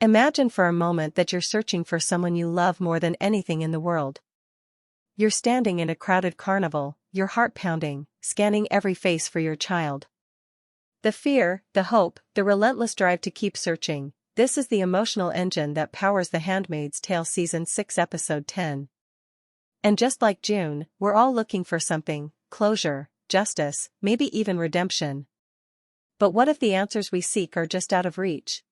Imagine for a moment that you're searching for someone you love more than anything in the world. You're standing in a crowded carnival, your heart pounding, scanning every face for your child. The fear, the hope, the relentless drive to keep searching, this is the emotional engine that powers The Handmaid's Tale Season 6 Episode 10. And just like June, we're all looking for something: closure, justice, maybe even redemption. But what if the answers we seek are just out of reach?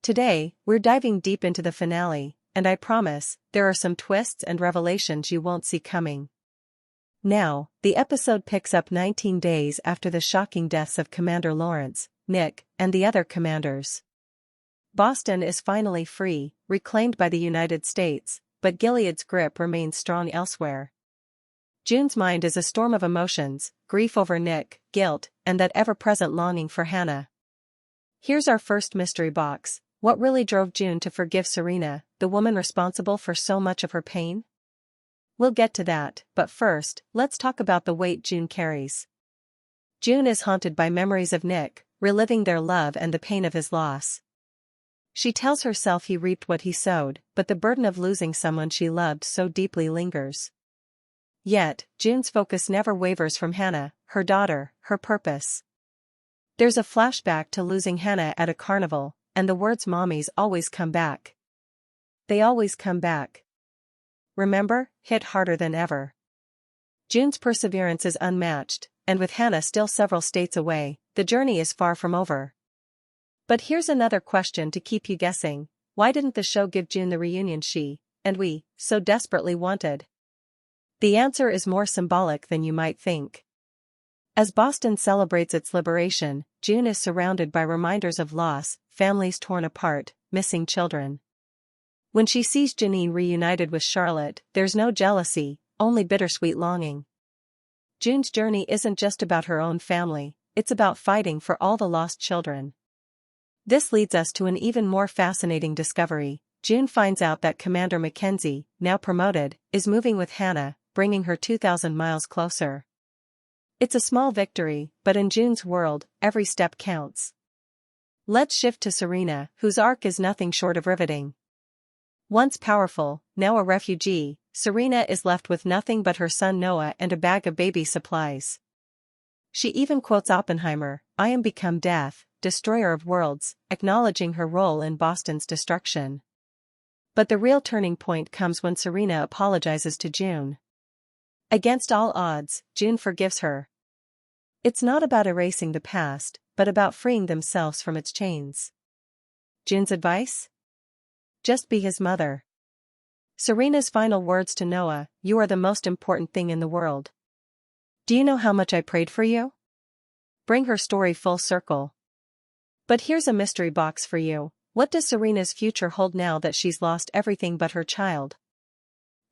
Today, we're diving deep into the finale, and I promise, there are some twists and revelations you won't see coming. Now, the episode picks up 19 days after the shocking deaths of Commander Lawrence, Nick, and the other commanders. Boston is finally free, reclaimed by the United States, but Gilead's grip remains strong elsewhere. June's mind is a storm of emotions: grief over Nick, guilt, and that ever-present longing for Hannah. Here's our first mystery box. What really drove June to forgive Serena, the woman responsible for so much of her pain? We'll get to that, but first, let's talk about the weight June carries. June is haunted by memories of Nick, reliving their love and the pain of his loss. She tells herself he reaped what he sowed, but the burden of losing someone she loved so deeply lingers. Yet, June's focus never wavers from Hannah, her daughter, her purpose. There's a flashback to losing Hannah at a carnival, and the words "mommies always come back. They always come back. Remember?" hit harder than ever. June's perseverance is unmatched, and with Hannah still several states away, the journey is far from over. But here's another question to keep you guessing: why didn't the show give June the reunion she, and we, so desperately wanted? The answer is more symbolic than you might think. As Boston celebrates its liberation, June is surrounded by reminders of loss: families torn apart, missing children. When she sees Janine reunited with Charlotte, there's no jealousy, only bittersweet longing. June's journey isn't just about her own family, it's about fighting for all the lost children. This leads us to an even more fascinating discovery. June finds out that Commander Mackenzie, now promoted, is moving with Hannah, bringing her 2,000 miles closer. It's a small victory, but in June's world, every step counts. Let's shift to Serena, whose arc is nothing short of riveting. Once powerful, now a refugee, Serena is left with nothing but her son Noah and a bag of baby supplies. She even quotes Oppenheimer: "I am become death, destroyer of worlds," acknowledging her role in Boston's destruction. But the real turning point comes when Serena apologizes to June. Against all odds, June forgives her. It's not about erasing the past, but about freeing themselves from its chains. June's advice? Just be his mother. Serena's final words to Noah: "You are the most important thing in the world. Do you know how much I prayed for you?" Bring her story full circle. But here's a mystery box for you. What does Serena's future hold now that she's lost everything but her child?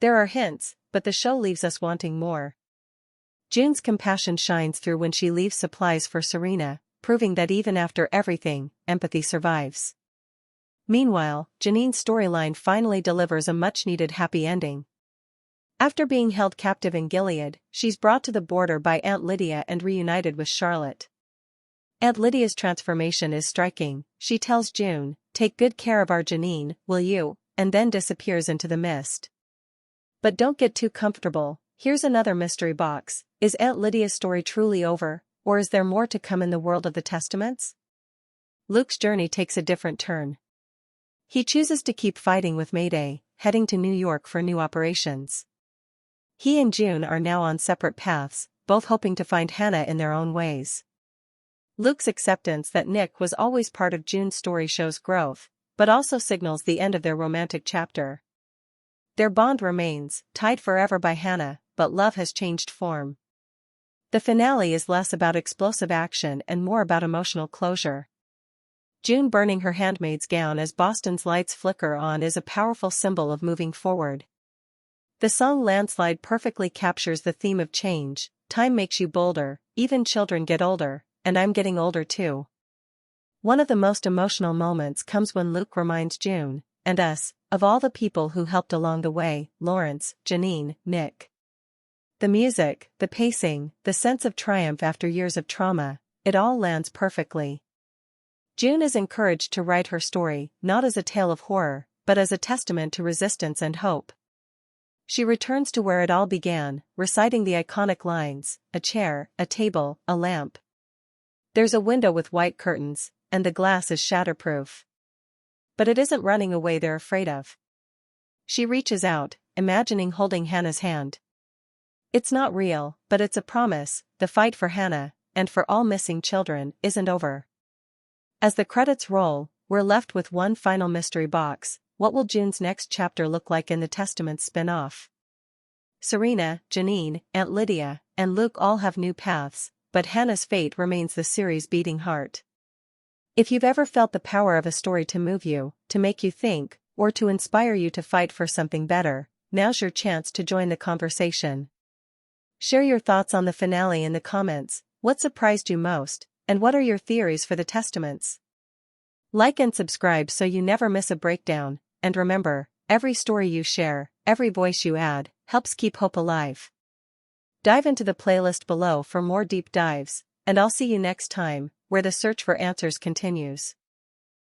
There are hints, but the show leaves us wanting more. June's compassion shines through when she leaves supplies for Serena, proving that even after everything, empathy survives. Meanwhile, Janine's storyline finally delivers a much-needed happy ending. After being held captive in Gilead, she's brought to the border by Aunt Lydia and reunited with Charlotte. Aunt Lydia's transformation is striking. She tells June, "Take good care of our Janine, will you?" and then disappears into the mist. But don't get too comfortable. Here's another mystery box. Is Aunt Lydia's story truly over, or is there more to come in the world of the Testaments? Luke's journey takes a different turn. He chooses to keep fighting with Mayday, heading to New York for new operations. He and June are now on separate paths, both hoping to find Hannah in their own ways. Luke's acceptance that Nick was always part of June's story shows growth, but also signals the end of their romantic chapter. Their bond remains, tied forever by Hannah, but love has changed form. The finale is less about explosive action and more about emotional closure. June burning her handmaid's gown as Boston's lights flicker on is a powerful symbol of moving forward. The song Landslide perfectly captures the theme of change: time makes you bolder, even children get older, and I'm getting older too. One of the most emotional moments comes when Luke reminds June, and us, of all the people who helped along the way: Lawrence, Janine, Nick. The music, the pacing, the sense of triumph after years of trauma, it all lands perfectly. June is encouraged to write her story, not as a tale of horror, but as a testament to resistance and hope. She returns to where it all began, reciting the iconic lines, a chair, a table, a lamp. There's a window with white curtains, and the glass is shatterproof. But it isn't running away they're afraid of. She reaches out, imagining holding Hannah's hand. It's not real, but it's a promise. The fight for Hannah, and for all missing children, isn't over. As the credits roll, we're left with one final mystery box. What will June's next chapter look like in the Testament spin-off? Serena, Janine, Aunt Lydia, and Luke all have new paths, but Hannah's fate remains the series' beating heart. If you've ever felt the power of a story to move you, to make you think, or to inspire you to fight for something better, now's your chance to join the conversation. Share your thoughts on the finale in the comments. What surprised you most, and what are your theories for the Testaments? Like and subscribe so you never miss a breakdown, and remember, every story you share, every voice you add, helps keep hope alive. Dive into the playlist below for more deep dives, and I'll see you next time, where the search for answers continues.